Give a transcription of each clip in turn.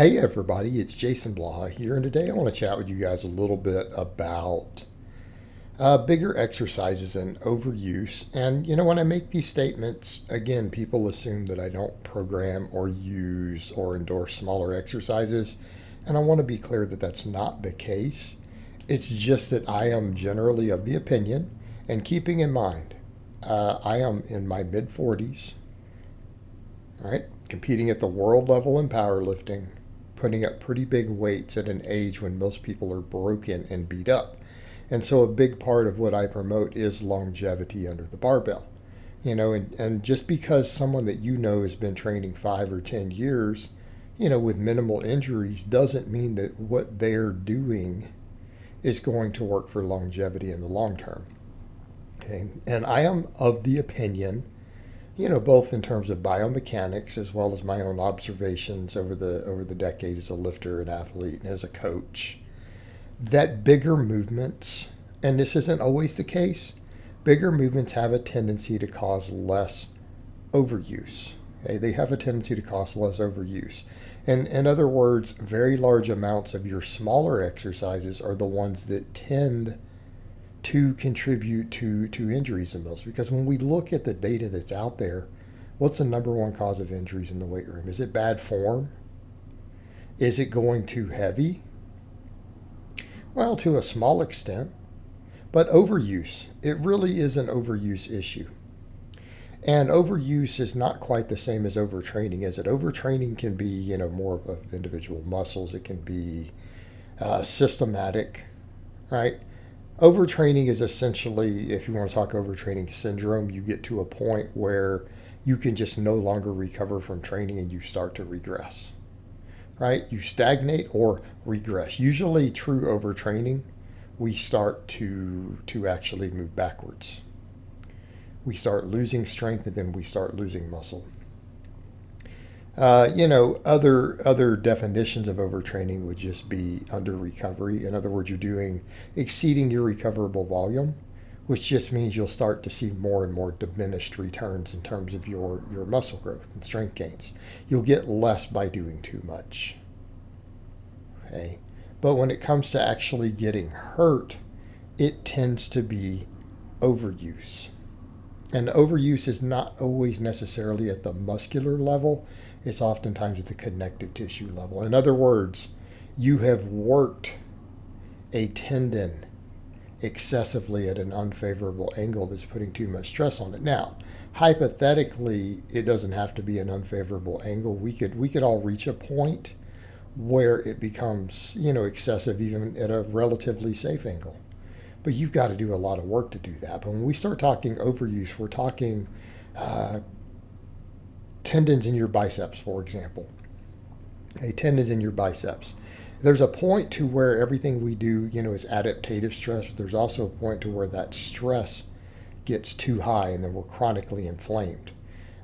Hey everybody, it's Jason Blaha here, and today I want to chat with you guys a little bit about bigger exercises and overuse. And when I make these statements, again, people assume that I don't program or use or endorse smaller exercises, and I want to be clear that that's not the case. It's just that I am generally of the opinion, and keeping in mind, I am in my mid 40s, all right, competing at the world level in powerlifting, putting up pretty big weights at an age when most people are broken and beat up. And so a big part of what I promote is longevity under the barbell. And just because someone that has been training 5 or 10 years, with minimal injuries doesn't mean that what they're doing is going to work for longevity in the long term. Okay. And I am of the opinion, both in terms of biomechanics as well as my own observations over the decade as a lifter and athlete and as a coach, that bigger movements, and this isn't always the case, bigger movements have a tendency to cause less overuse. Okay? They have a tendency to cause less overuse. And in other words, very large amounts of your smaller exercises are the ones that tend to contribute to injuries in most. Because when we look at the data that's out there, what's the number one cause of injuries in the weight room? Is it bad form? Is it going too heavy? Well, to a small extent. But overuse, it really is an overuse issue. And overuse is not quite the same as overtraining, is it? Overtraining can be, more of individual muscles. It can be systematic, right? Overtraining is essentially, if you want to talk overtraining syndrome, you get to a point where you can just no longer recover from training and you start to regress, right? You stagnate or regress. Usually true overtraining, we start to actually move backwards. We start losing strength and then we start losing muscle. Other definitions of overtraining would just be under recovery. In other words, you're exceeding your recoverable volume, which just means you'll start to see more and more diminished returns in terms of your muscle growth and strength gains. You'll get less by doing too much. Okay. But when it comes to actually getting hurt, it tends to be overuse. And overuse is not always necessarily at the muscular level. It's oftentimes at the connective tissue level. In other words, you have worked a tendon excessively at an unfavorable angle that's putting too much stress on it. Now, hypothetically, it doesn't have to be an unfavorable angle. We could all reach a point where it becomes, excessive even at a relatively safe angle. But you've got to do a lot of work to do that. But when we start talking overuse, we're talking tendons in your biceps, for example. Tendons in your biceps. There's a point to where everything we do, is adaptative stress. But there's also a point to where that stress gets too high and then we're chronically inflamed.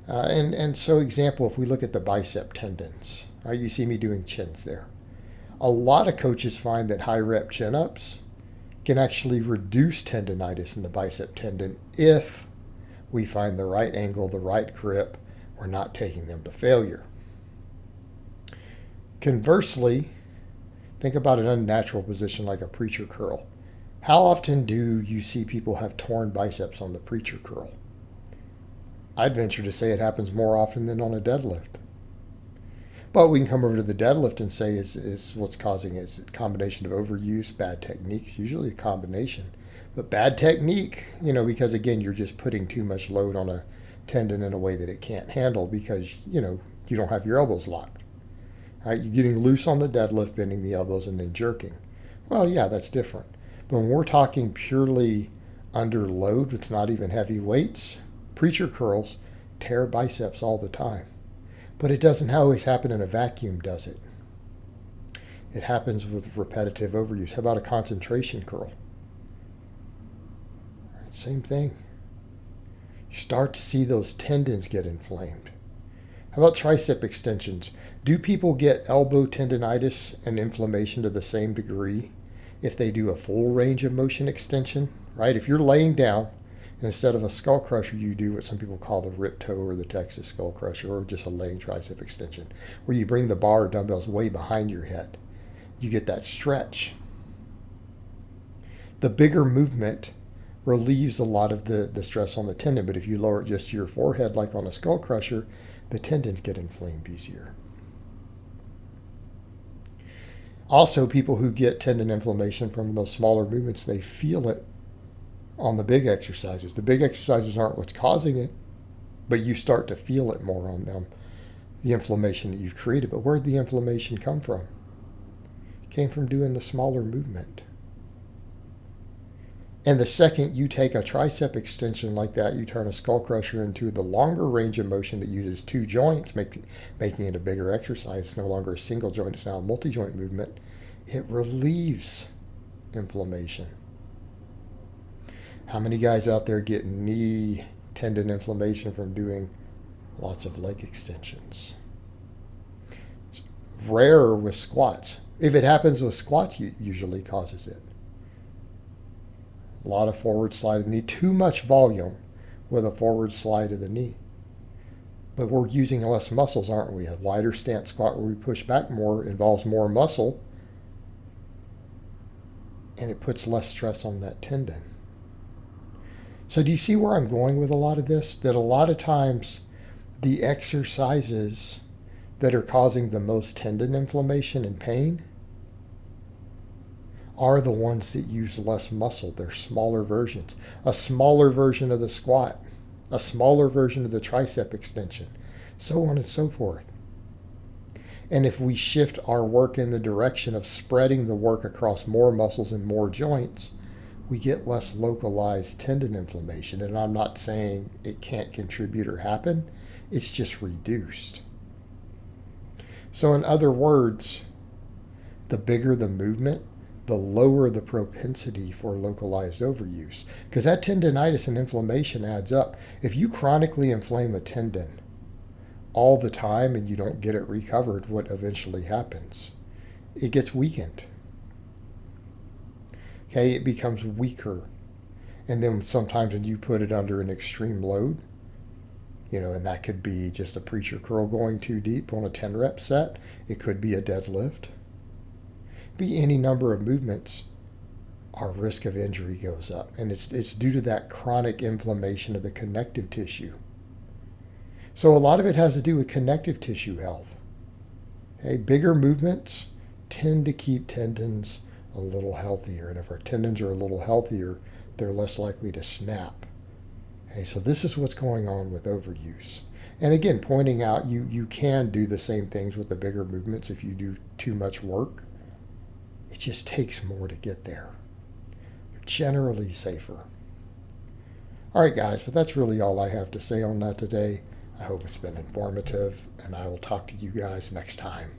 And so, example, if we look at the bicep tendons, right, you see me doing chins there. A lot of coaches find that high rep chin-ups can actually reduce tendinitis in the bicep tendon if we find the right angle, the right grip. We're not taking them to failure. Conversely, think about an unnatural position like a preacher curl. How often do you see people have torn biceps on the preacher curl? I'd venture to say it happens more often than on a deadlift. But we can come over to the deadlift and say, is what's causing it? Is it a combination of overuse, bad techniques? Usually a combination. But bad technique, because again, you're just putting too much load on a tendon in a way that it can't handle because, you don't have your elbows locked. All right, you're getting loose on the deadlift, bending the elbows and then jerking. Well, yeah, that's different. But when we're talking purely under load, it's not even heavy weights, preacher curls tear biceps all the time. But it doesn't always happen in a vacuum, does it? It happens with repetitive overuse. How about a concentration curl? Same thing. You start to see those tendons get inflamed. How about tricep extensions? Do people get elbow tendinitis and inflammation to the same degree if they do a full range of motion extension? Right? If you're laying down And instead of a skull crusher, you do what some people call the rip toe or the Texas skull crusher, or just a laying tricep extension, where you bring the bar or dumbbells way behind your head. You get that stretch. The bigger movement relieves a lot of the stress on the tendon, but if you lower it just to your forehead like on a skull crusher, the tendons get inflamed easier. Also, people who get tendon inflammation from those smaller movements, they feel it on the big exercises. The big exercises aren't what's causing it, but you start to feel it more on them, the inflammation that you've created. But where'd the inflammation come from? It came from doing the smaller movement. And the second you take a tricep extension like that, you turn a skull crusher into the longer range of motion that uses two joints, making it a bigger exercise. It's no longer a single joint, it's now a multi-joint movement. It relieves inflammation. How many guys out there get knee tendon inflammation from doing lots of leg extensions? It's rarer with squats. If it happens with squats, it usually causes it. A lot of forward slide of the knee, too much volume with a forward slide of the knee. But we're using less muscles, aren't we? A wider stance squat where we push back more involves more muscle, and it puts less stress on that tendon. So do you see where I'm going with a lot of this? That a lot of times the exercises that are causing the most tendon inflammation and pain are the ones that use less muscle. They're smaller versions. A smaller version of the squat, a smaller version of the tricep extension, so on and so forth. And if we shift our work in the direction of spreading the work across more muscles and more joints, we get less localized tendon inflammation. And I'm not saying it can't contribute or happen, it's just reduced. So in other words, the bigger the movement, the lower the propensity for localized overuse. Because that tendinitis and inflammation adds up. If you chronically inflame a tendon all the time and you don't get it recovered, what eventually happens? It gets weakened. Okay, it becomes weaker. And then sometimes when you put it under an extreme load, and that could be just a preacher curl going too deep on a 10 rep set. It could be a deadlift. Be any number of movements, our risk of injury goes up. And it's due to that chronic inflammation of the connective tissue. So a lot of it has to do with connective tissue health. Okay, bigger movements tend to keep tendons a little healthier. And if our tendons are a little healthier, they're less likely to snap. Okay, so this is what's going on with overuse. And again, pointing out you can do the same things with the bigger movements if you do too much work. It just takes more to get there. They're generally safer. All right, guys, but that's really all I have to say on that today. I hope it's been informative, and I will talk to you guys next time.